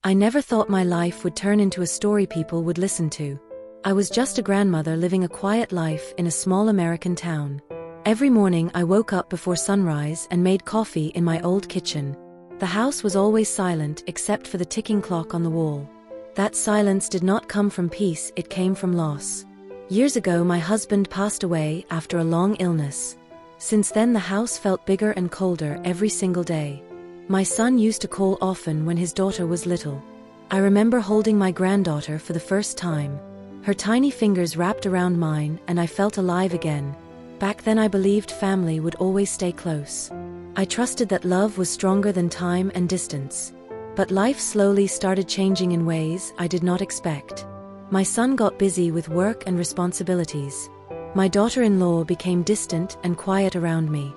I never thought my life would turn into a story people would listen to. I was just a grandmother living a quiet life in a small American town. Every morning I woke up before sunrise and made coffee in my old kitchen. The house was always silent except for the ticking clock on the wall. That silence did not come from peace, it came from loss. Years ago my husband passed away after a long illness. Since then the house felt bigger and colder every single day. My son used to call often when his daughter was little. I remember holding my granddaughter for the first time. Her tiny fingers wrapped around mine and I felt alive again. Back then I believed family would always stay close. I trusted that love was stronger than time and distance. But life slowly started changing in ways I did not expect. My son got busy with work and responsibilities. My daughter-in-law became distant and quiet around me.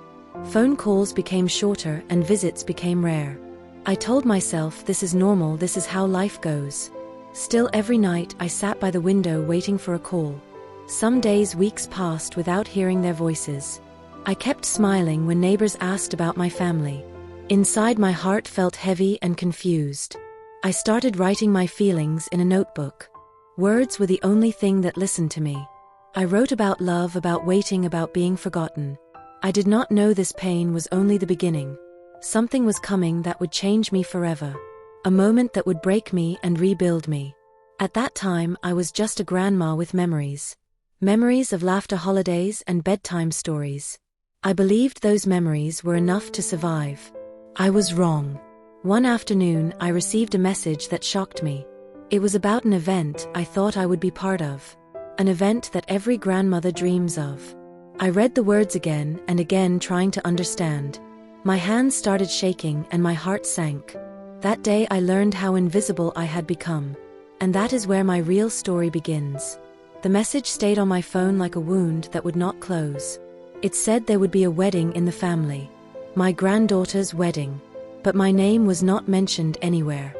Phone calls became shorter and visits became rare. I told myself this is normal, this is how life goes. Still every night I sat by the window waiting for a call. Some days, weeks passed without hearing their voices. I kept smiling when neighbors asked about my family. Inside my heart felt heavy and confused. I started writing my feelings in a notebook. Words were the only thing that listened to me. I wrote about love, about waiting, about being forgotten. I did not know this pain was only the beginning. Something was coming that would change me forever. A moment that would break me and rebuild me. At that time, I was just a grandma with memories. Memories of laughter, holidays, and bedtime stories. I believed those memories were enough to survive. I was wrong. One afternoon, I received a message that shocked me. It was about an event I thought I would be part of. An event that every grandmother dreams of. I read the words again and again, trying to understand. My hands started shaking and my heart sank. That day I learned how invisible I had become. And that is where my real story begins. The message stayed on my phone like a wound that would not close. It said there would be a wedding in the family. My granddaughter's wedding. But my name was not mentioned anywhere.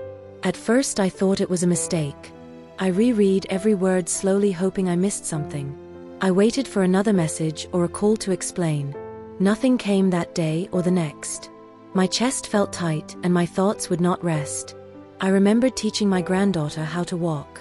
At first I thought it was a mistake. I reread every word slowly, hoping I missed something. I waited for another message or a call to explain. Nothing came that day or the next. My chest felt tight and my thoughts would not rest. I remembered teaching my granddaughter how to walk.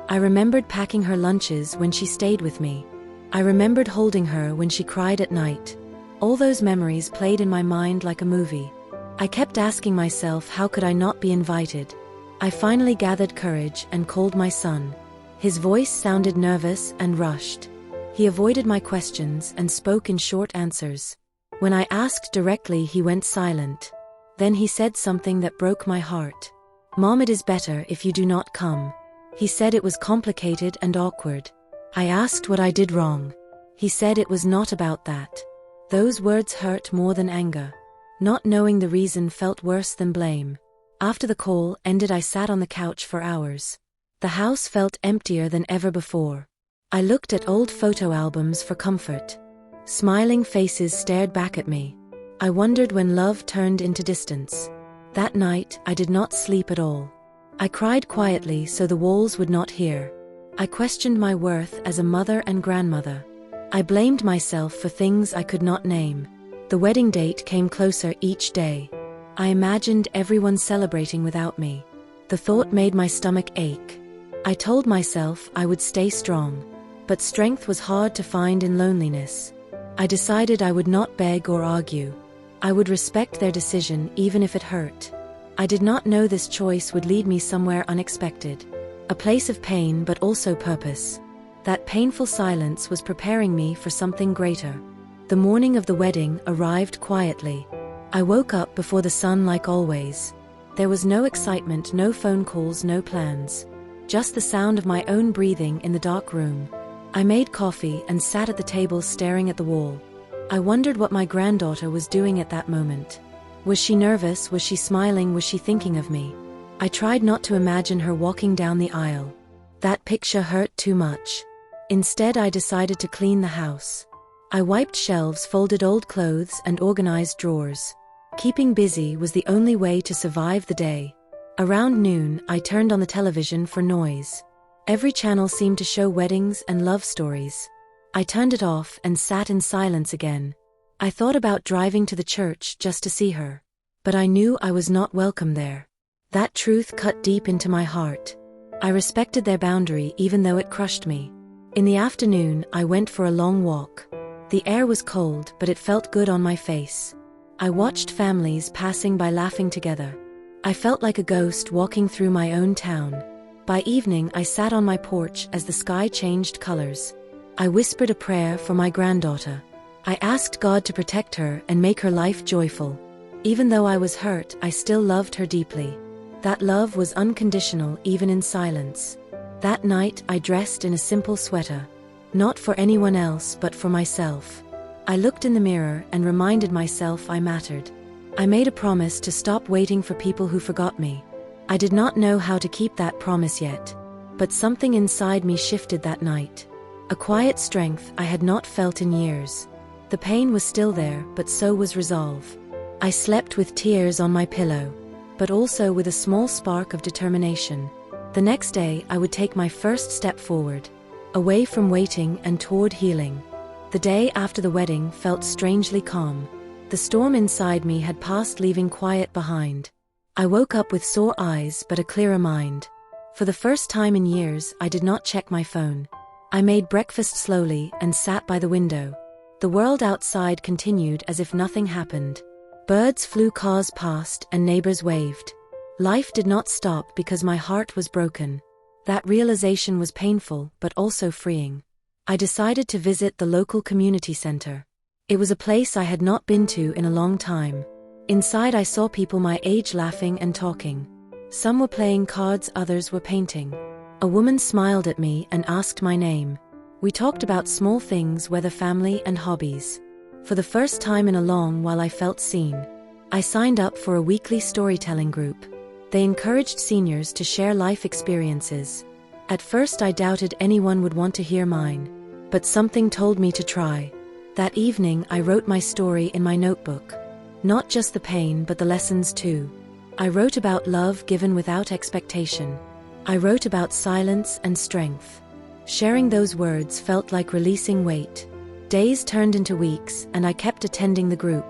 I remembered packing her lunches when she stayed with me. I remembered holding her when she cried at night. All those memories played in my mind like a movie. I kept asking myself, how could I not be invited? I finally gathered courage and called my son. His voice sounded nervous and rushed. He avoided my questions and spoke in short answers. When I asked directly, he went silent. Then he said something that broke my heart. "Mom, it is better if you do not come." He said it was complicated and awkward. I asked what I did wrong. He said it was not about that. Those words hurt more than anger. Not knowing the reason felt worse than blame. After the call ended, I sat on the couch for hours. The house felt emptier than ever before. I looked at old photo albums for comfort. Smiling faces stared back at me. I wondered when love turned into distance. That night, I did not sleep at all. I cried quietly so the walls would not hear. I questioned my worth as a mother and grandmother. I blamed myself for things I could not name. The wedding date came closer each day. I imagined everyone celebrating without me. The thought made my stomach ache. I told myself I would stay strong. But strength was hard to find in loneliness. I decided I would not beg or argue. I would respect their decision even if it hurt. I did not know this choice would lead me somewhere unexpected. A place of pain but also purpose. That painful silence was preparing me for something greater. The morning of the wedding arrived quietly. I woke up before the sun like always. There was no excitement, no phone calls, no plans. Just the sound of my own breathing in the dark room. I made coffee and sat at the table staring at the wall. I wondered what my granddaughter was doing at that moment. Was she nervous? Was she smiling? Was she thinking of me? I tried not to imagine her walking down the aisle. That picture hurt too much. Instead, I decided to clean the house. I wiped shelves, folded old clothes, and organized drawers. Keeping busy was the only way to survive the day. Around noon, I turned on the television for noise. Every channel seemed to show weddings and love stories. I turned it off and sat in silence again. I thought about driving to the church just to see her. But I knew I was not welcome there. That truth cut deep into my heart. I respected their boundary even though it crushed me. In the afternoon, I went for a long walk. The air was cold, but it felt good on my face. I watched families passing by laughing together. I felt like a ghost walking through my own town. By evening, I sat on my porch as the sky changed colors. I whispered a prayer for my granddaughter. I asked God to protect her and make her life joyful. Even though I was hurt, I still loved her deeply. That love was unconditional even in silence. That night, I dressed in a simple sweater. Not for anyone else but for myself. I looked in the mirror and reminded myself I mattered. I made a promise to stop waiting for people who forgot me. I did not know how to keep that promise yet. But something inside me shifted that night. A quiet strength I had not felt in years. The pain was still there, but so was resolve. I slept with tears on my pillow, but also with a small spark of determination. The next day, I would take my first step forward, away from waiting and toward healing. The day after the wedding felt strangely calm. The storm inside me had passed, leaving quiet behind. I woke up with sore eyes but a clearer mind. For the first time in years, I did not check my phone. I made breakfast slowly and sat by the window. The world outside continued as if nothing happened. Birds flew, cars passed, and neighbors waved. Life did not stop because my heart was broken. That realization was painful but also freeing. I decided to visit the local community center. It was a place I had not been to in a long time. Inside, I saw people my age laughing and talking. Some were playing cards, others were painting. A woman smiled at me and asked my name. We talked about small things, whether family and hobbies. For the first time in a long while, I felt seen. I signed up for a weekly storytelling group. They encouraged seniors to share life experiences. At first, I doubted anyone would want to hear mine. But something told me to try. That evening, I wrote my story in my notebook. Not just the pain, but the lessons too. I wrote about love given without expectation. I wrote about silence and strength. Sharing those words felt like releasing weight. Days turned into weeks, and I kept attending the group.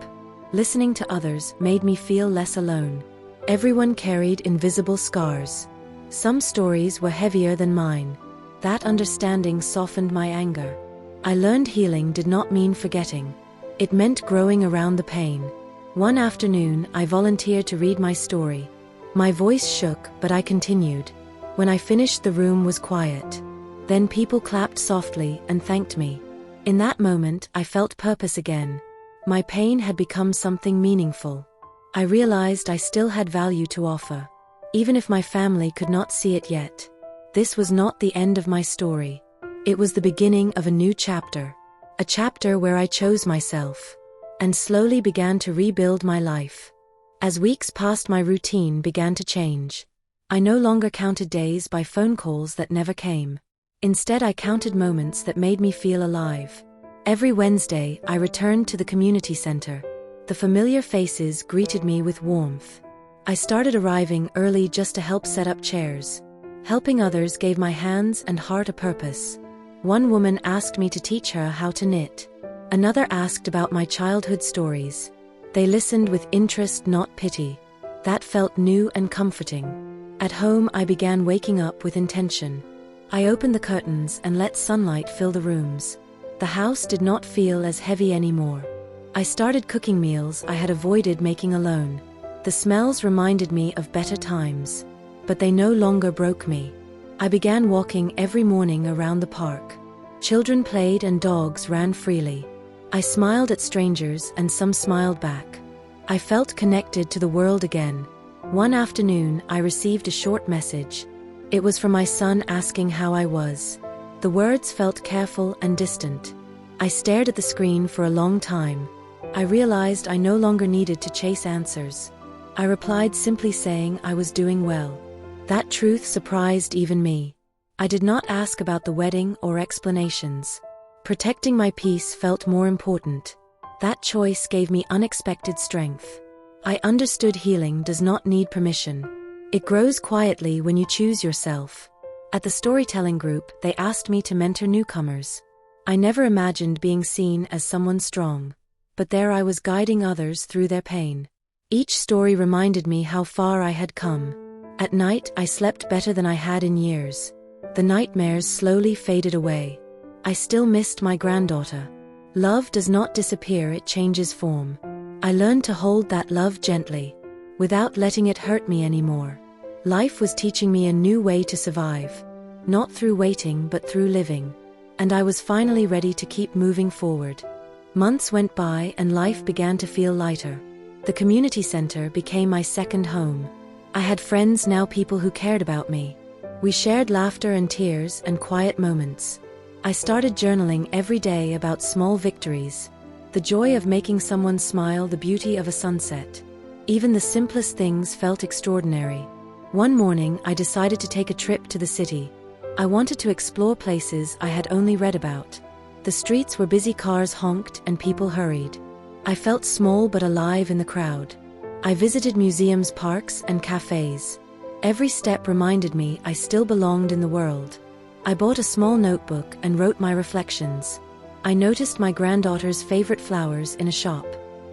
Listening to others made me feel less alone. Everyone carried invisible scars. Some stories were heavier than mine. That understanding softened my anger. I learned healing did not mean forgetting. It meant growing around the pain. One afternoon, I volunteered to read my story. My voice shook, but I continued. When I finished, the room was quiet. Then people clapped softly and thanked me. In that moment, I felt purpose again. My pain had become something meaningful. I realized I still had value to offer, even if my family could not see it yet. This was not the end of my story. It was the beginning of a new chapter. A chapter where I chose myself, and slowly began to rebuild my life. As weeks passed, my routine began to change. I no longer counted days by phone calls that never came. Instead, I counted moments that made me feel alive. Every Wednesday, I returned to the community center. The familiar faces greeted me with warmth. I started arriving early just to help set up chairs. Helping others gave my hands and heart a purpose. One woman asked me to teach her how to knit. Another asked about my childhood stories. They listened with interest, not pity. That felt new and comforting. At home, I began waking up with intention. I opened the curtains and let sunlight fill the rooms. The house did not feel as heavy anymore. I started cooking meals I had avoided making alone. The smells reminded me of better times, but they no longer broke me. I began walking every morning around the park. Children played and dogs ran freely. I smiled at strangers and some smiled back. I felt connected to the world again. One afternoon, I received a short message. It was from my son asking how I was. The words felt careful and distant. I stared at the screen for a long time. I realized I no longer needed to chase answers. I replied simply saying I was doing well. That truth surprised even me. I did not ask about the wedding or explanations. Protecting my peace felt more important. That choice gave me unexpected strength. I understood healing does not need permission. It grows quietly when you choose yourself. At the storytelling group, they asked me to mentor newcomers. I never imagined being seen as someone strong. But there I was, guiding others through their pain. Each story reminded me how far I had come. At night, I slept better than I had in years. The nightmares slowly faded away. I still missed my granddaughter. Love does not disappear, it changes form. I learned to hold that love gently, without letting it hurt me anymore. Life was teaching me a new way to survive. Not through waiting, but through living. And I was finally ready to keep moving forward. Months went by and life began to feel lighter. The community center became my second home. I had friends, now people who cared about me. We shared laughter and tears and quiet moments. I started journaling every day about small victories. The joy of making someone smile, the beauty of a sunset. Even the simplest things felt extraordinary. One morning, I decided to take a trip to the city. I wanted to explore places I had only read about. The streets were busy, cars honked, and people hurried. I felt small but alive in the crowd. I visited museums, parks, and cafes. Every step reminded me I still belonged in the world. I bought a small notebook and wrote my reflections. I noticed my granddaughter's favorite flowers in a shop.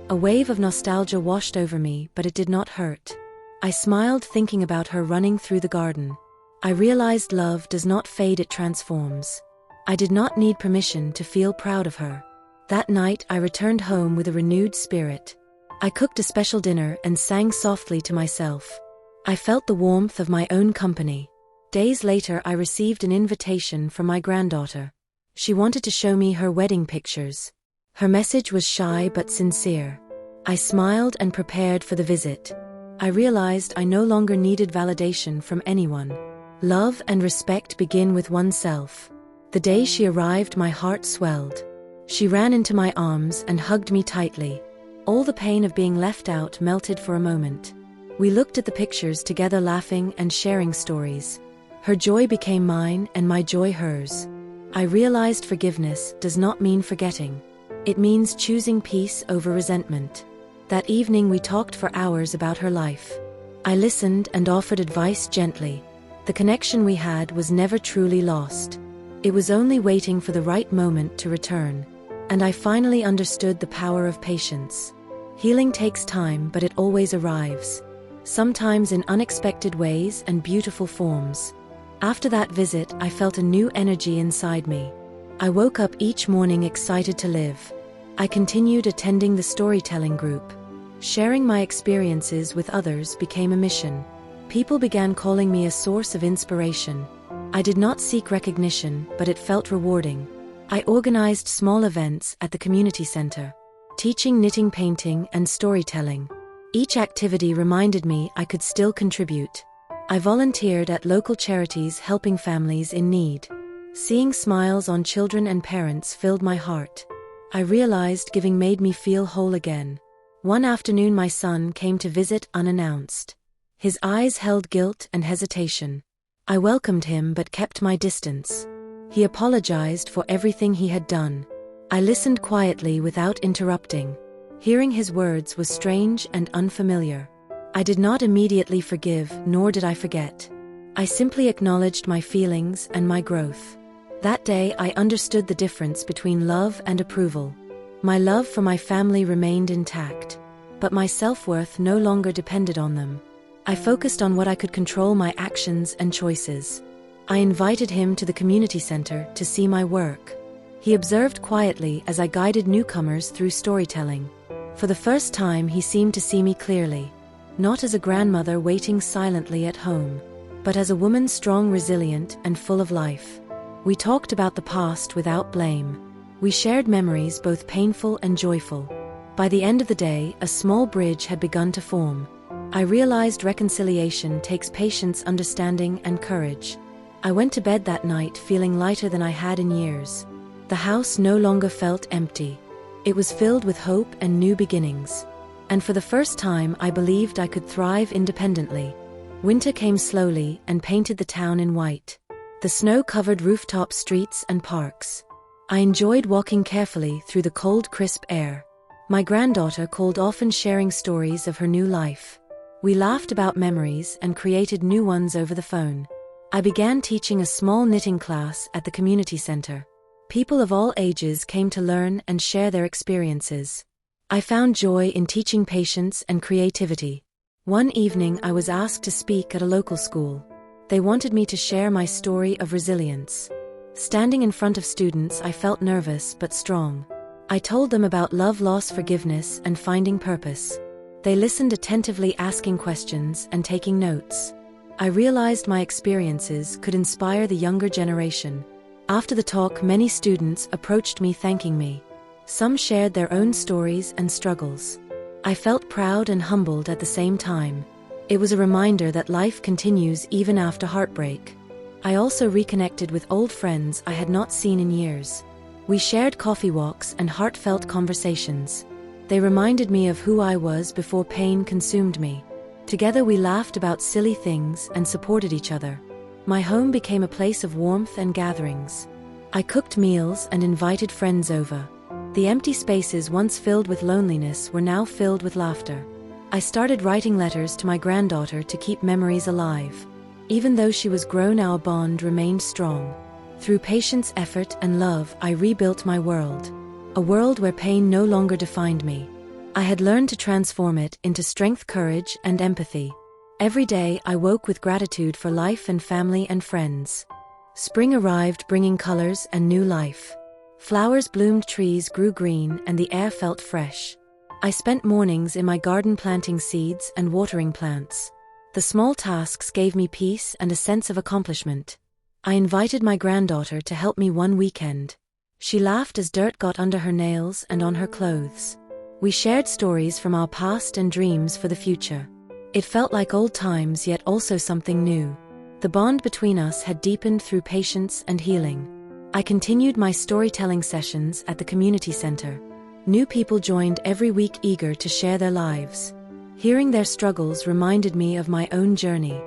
A wave of nostalgia washed over me, but it did not hurt. I smiled thinking about her running through the garden. I realized love does not fade, it transforms. I did not need permission to feel proud of her. That night, I returned home with a renewed spirit. I cooked a special dinner and sang softly to myself. I felt the warmth of my own company. Days later, I received an invitation from my granddaughter. She wanted to show me her wedding pictures. Her message was shy but sincere. I smiled and prepared for the visit. I realized I no longer needed validation from anyone. Love and respect begin with oneself. The day she arrived, my heart swelled. She ran into my arms and hugged me tightly. All the pain of being left out melted for a moment. We looked at the pictures together, laughing and sharing stories. Her joy became mine and my joy hers. I realized forgiveness does not mean forgetting. It means choosing peace over resentment. That evening we talked for hours about her life. I listened and offered advice gently. The connection we had was never truly lost. It was only waiting for the right moment to return. And I finally understood the power of patience. Healing takes time, but it always arrives. Sometimes in unexpected ways and beautiful forms. After that visit, I felt a new energy inside me. I woke up each morning excited to live. I continued attending the storytelling group. Sharing my experiences with others became a mission. People began calling me a source of inspiration. I did not seek recognition, but it felt rewarding. I organized small events at the community center, teaching knitting, painting, and storytelling. Each activity reminded me I could still contribute. I volunteered at local charities, helping families in need. Seeing smiles on children and parents filled my heart. I realized giving made me feel whole again. One afternoon, my son came to visit unannounced. His eyes held guilt and hesitation. I welcomed him but kept my distance. He apologized for everything he had done. I listened quietly without interrupting. Hearing his words was strange and unfamiliar. I did not immediately forgive, nor did I forget. I simply acknowledged my feelings and my growth. That day, I understood the difference between love and approval. My love for my family remained intact, but my self-worth no longer depended on them. I focused on what I could control, my actions and choices. I invited him to the community center to see my work. He observed quietly as I guided newcomers through storytelling. For the first time, he seemed to see me clearly. Not as a grandmother waiting silently at home, but as a woman strong, resilient, and full of life. We talked about the past without blame. We shared memories, both painful and joyful. By the end of the day, a small bridge had begun to form. I realized reconciliation takes patience, understanding, and courage. I went to bed that night feeling lighter than I had in years. The house no longer felt empty. It was filled with hope and new beginnings. And for the first time, I believed I could thrive independently. Winter came slowly and painted the town in white. The snow covered rooftop streets and parks. I enjoyed walking carefully through the cold, crisp air. My granddaughter called, often sharing stories of her new life. We laughed about memories and created new ones over the phone. I began teaching a small knitting class at the community center. People of all ages came to learn and share their experiences. I found joy in teaching patience and creativity. One evening I was asked to speak at a local school. They wanted me to share my story of resilience. Standing in front of students, I felt nervous but strong. I told them about love, loss, forgiveness, and finding purpose. They listened attentively, asking questions and taking notes. I realized my experiences could inspire the younger generation. After the talk, many students approached me thanking me. Some shared their own stories and struggles. I felt proud and humbled at the same time. It was a reminder that life continues even after heartbreak. I also reconnected with old friends I had not seen in years. We shared coffee walks and heartfelt conversations. They reminded me of who I was before pain consumed me. Together we laughed about silly things and supported each other. My home became a place of warmth and gatherings. I cooked meals and invited friends over. The empty spaces once filled with loneliness were now filled with laughter. I started writing letters to my granddaughter to keep memories alive. Even though she was grown, our bond remained strong. Through patience, effort, and love, I rebuilt my world. A world where pain no longer defined me. I had learned to transform it into strength, courage, and empathy. Every day I woke with gratitude for life and family and friends. Spring arrived, bringing colors and new life. Flowers bloomed, trees grew green, and the air felt fresh. I spent mornings in my garden planting seeds and watering plants. The small tasks gave me peace and a sense of accomplishment. I invited my granddaughter to help me one weekend. She laughed as dirt got under her nails and on her clothes. We shared stories from our past and dreams for the future. It felt like old times, yet also something new. The bond between us had deepened through patience and healing. I continued my storytelling sessions at the community center. New people joined every week, eager to share their lives. Hearing their struggles reminded me of my own journey.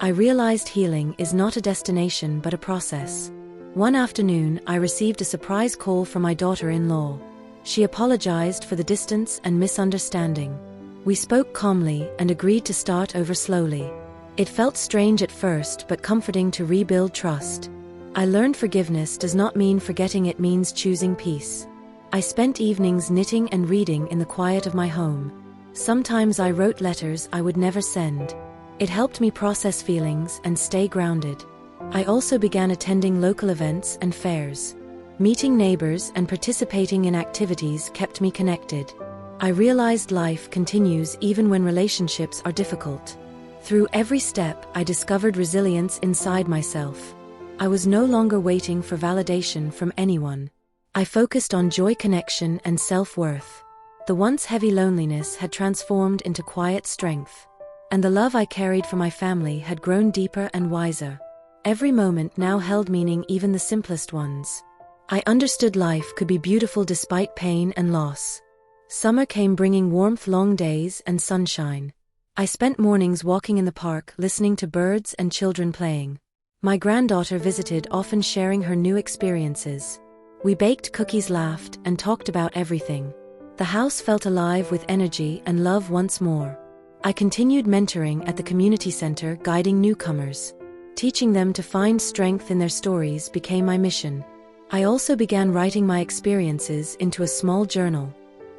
I realized healing is not a destination but a process. One afternoon, I received a surprise call from my daughter-in-law. She apologized for the distance and misunderstanding. We spoke calmly and agreed to start over slowly. It felt strange at first but comforting to rebuild trust. I learned forgiveness does not mean forgetting, it means choosing peace. I spent evenings knitting and reading in the quiet of my home. Sometimes I wrote letters I would never send. It helped me process feelings and stay grounded. I also began attending local events and fairs. Meeting neighbors and participating in activities kept me connected. I realized life continues even when relationships are difficult. Through every step, I discovered resilience inside myself. I was no longer waiting for validation from anyone. I focused on joy, connection, and self-worth. The once heavy loneliness had transformed into quiet strength. And the love I carried for my family had grown deeper and wiser. Every moment now held meaning, even the simplest ones. I understood life could be beautiful despite pain and loss. Summer came, bringing warmth, long days, and sunshine. I spent mornings walking in the park, listening to birds and children playing. My granddaughter visited, often sharing her new experiences. We baked cookies, laughed, and talked about everything. The house felt alive with energy and love once more. I continued mentoring at the community center, guiding newcomers. Teaching them to find strength in their stories became my mission. I also began writing my experiences into a small journal.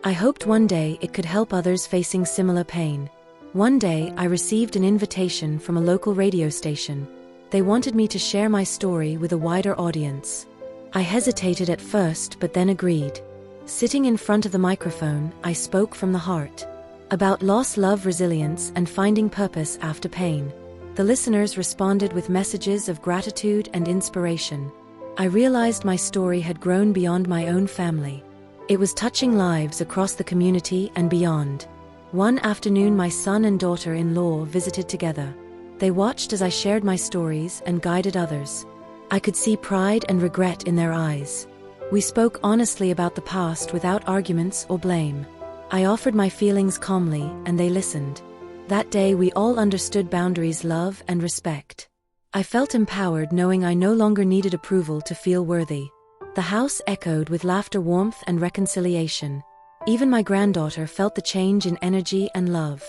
I hoped one day it could help others facing similar pain. One day, I received an invitation from a local radio station. They wanted me to share my story with a wider audience. I hesitated at first but then agreed. Sitting in front of the microphone, I spoke from the heart. About loss, love, resilience, and finding purpose after pain. The listeners responded with messages of gratitude and inspiration. I realized my story had grown beyond my own family. It was touching lives across the community and beyond. One afternoon, my son and daughter-in-law visited together. They watched as I shared my stories and guided others. I could see pride and regret in their eyes. We spoke honestly about the past without arguments or blame. I offered my feelings calmly, and they listened. That day, we all understood boundaries, love, and respect. I felt empowered knowing I no longer needed approval to feel worthy. The house echoed with laughter, warmth, and reconciliation. Even my granddaughter felt the change in energy and love.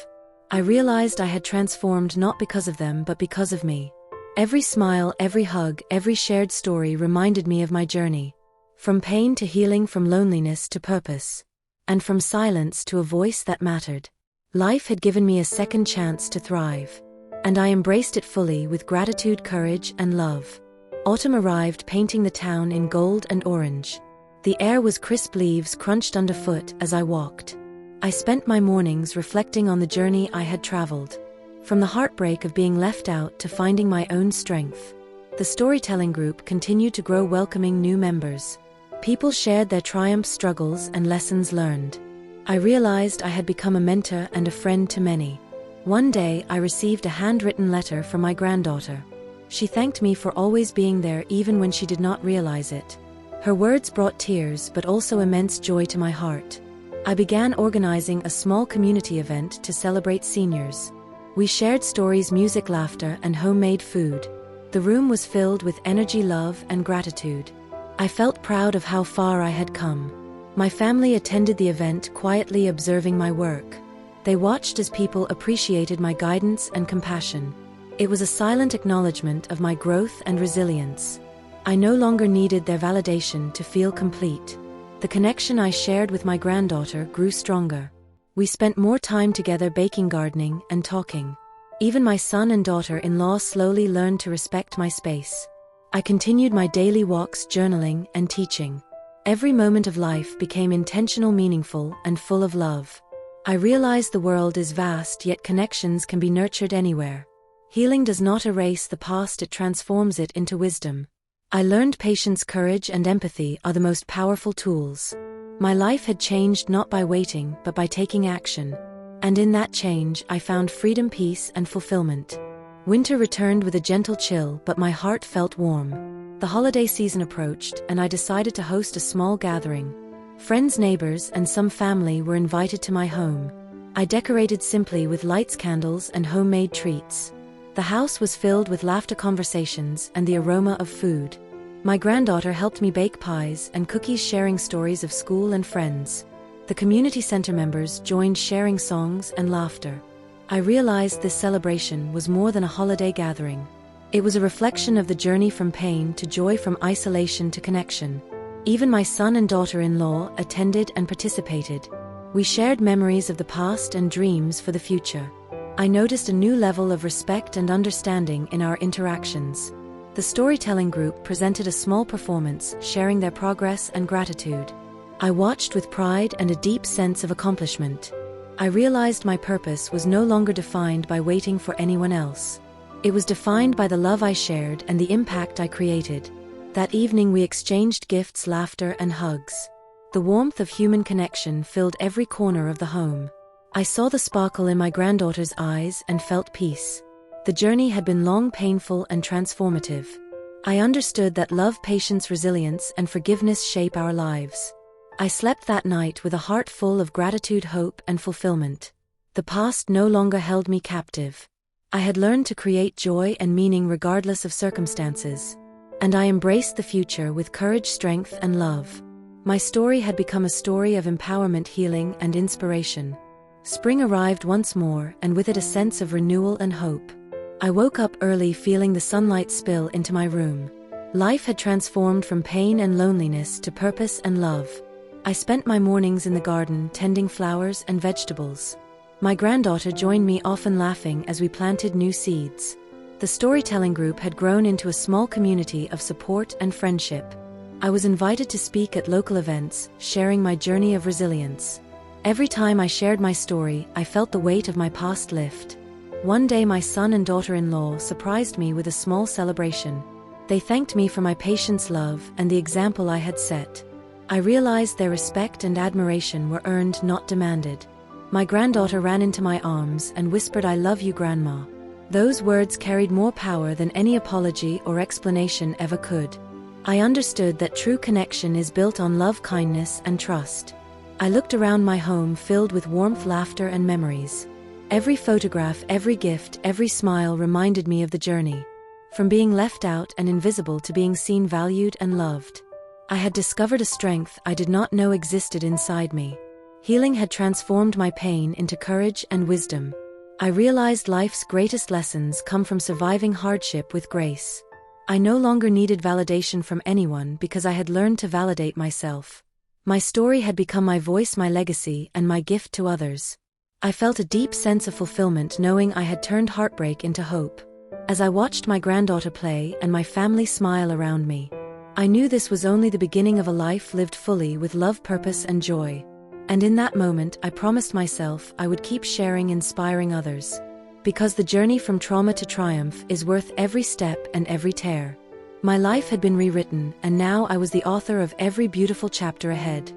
I realized I had transformed not because of them but because of me. Every smile, every hug, every shared story reminded me of my journey. From pain to healing, from loneliness to purpose. And from silence to a voice that mattered. Life had given me a second chance to thrive. And I embraced it fully with gratitude, courage, and love. Autumn arrived, painting the town in gold and orange. The air was crisp, leaves crunched underfoot as I walked. I spent my mornings reflecting on the journey I had traveled. From the heartbreak of being left out to finding my own strength. The storytelling group continued to grow, welcoming new members. People shared their triumphs, struggles, and lessons learned. I realized I had become a mentor and a friend to many. One day, I received a handwritten letter from my granddaughter. She thanked me for always being there even when she did not realize it. Her words brought tears but also immense joy to my heart. I began organizing a small community event to celebrate seniors. We shared stories, music, laughter, and homemade food. The room was filled with energy, love, and gratitude. I felt proud of how far I had come. My family attended the event, quietly observing my work. They watched as people appreciated my guidance and compassion. It was a silent acknowledgement of my growth and resilience. I no longer needed their validation to feel complete. The connection I shared with my granddaughter grew stronger. We spent more time together, baking, gardening, and talking. Even my son and daughter-in-law slowly learned to respect my space. I continued my daily walks, journaling, and teaching. Every moment of life became intentional, meaningful, and full of love. I realized the world is vast, yet connections can be nurtured anywhere. Healing does not erase the past, it transforms it into wisdom. I learned patience, courage, and empathy are the most powerful tools. My life had changed not by waiting, but by taking action. And in that change, I found freedom, peace, and fulfillment. Winter returned with a gentle chill, but my heart felt warm. The holiday season approached, and I decided to host a small gathering. Friends, neighbors, and some family were invited to my home. I decorated simply with lights, candles, and homemade treats. The house was filled with laughter, conversations, and the aroma of food. My granddaughter helped me bake pies and cookies, sharing stories of school and friends. The community center members joined, sharing songs and laughter. I realized this celebration was more than a holiday gathering. It was a reflection of the journey from pain to joy, from isolation to connection. Even my son and daughter-in-law attended and participated. We shared memories of the past and dreams for the future. I noticed a new level of respect and understanding in our interactions. The storytelling group presented a small performance, sharing their progress and gratitude. I watched with pride and a deep sense of accomplishment. I realized my purpose was no longer defined by waiting for anyone else. It was defined by the love I shared and the impact I created. That evening we exchanged gifts, laughter, and hugs. The warmth of human connection filled every corner of the home. I saw the sparkle in my granddaughter's eyes and felt peace. The journey had been long, painful, and transformative. I understood that love, patience, resilience, and forgiveness shape our lives. I slept that night with a heart full of gratitude, hope, and fulfillment. The past no longer held me captive. I had learned to create joy and meaning regardless of circumstances. And I embraced the future with courage, strength, and love. My story had become a story of empowerment, healing, and inspiration. Spring arrived once more, and with it a sense of renewal and hope. I woke up early, feeling the sunlight spill into my room. Life had transformed from pain and loneliness to purpose and love. I spent my mornings in the garden, tending flowers and vegetables. My granddaughter joined me, often laughing as we planted new seeds. The storytelling group had grown into a small community of support and friendship. I was invited to speak at local events, sharing my journey of resilience. Every time I shared my story, I felt the weight of my past lift. One day my son and daughter-in-law surprised me with a small celebration. They thanked me for my patience, love, and the example I had set. I realized their respect and admiration were earned, not demanded. My granddaughter ran into my arms and whispered, "I love you, Grandma." Those words carried more power than any apology or explanation ever could. I understood that true connection is built on love, kindness, and trust. I looked around my home filled with warmth, laughter, and memories. Every photograph, every gift, every smile reminded me of the journey. From being left out and invisible to being seen, valued, and loved. I had discovered a strength I did not know existed inside me. Healing had transformed my pain into courage and wisdom. I realized life's greatest lessons come from surviving hardship with grace. I no longer needed validation from anyone because I had learned to validate myself. My story had become my voice, my legacy, and my gift to others. I felt a deep sense of fulfillment knowing I had turned heartbreak into hope. As I watched my granddaughter play and my family smile around me, I knew this was only the beginning of a life lived fully with love, purpose, and joy. And in that moment, I promised myself I would keep sharing, inspiring others. Because the journey from trauma to triumph is worth every step and every tear. My life had been rewritten, and now I was the author of every beautiful chapter ahead.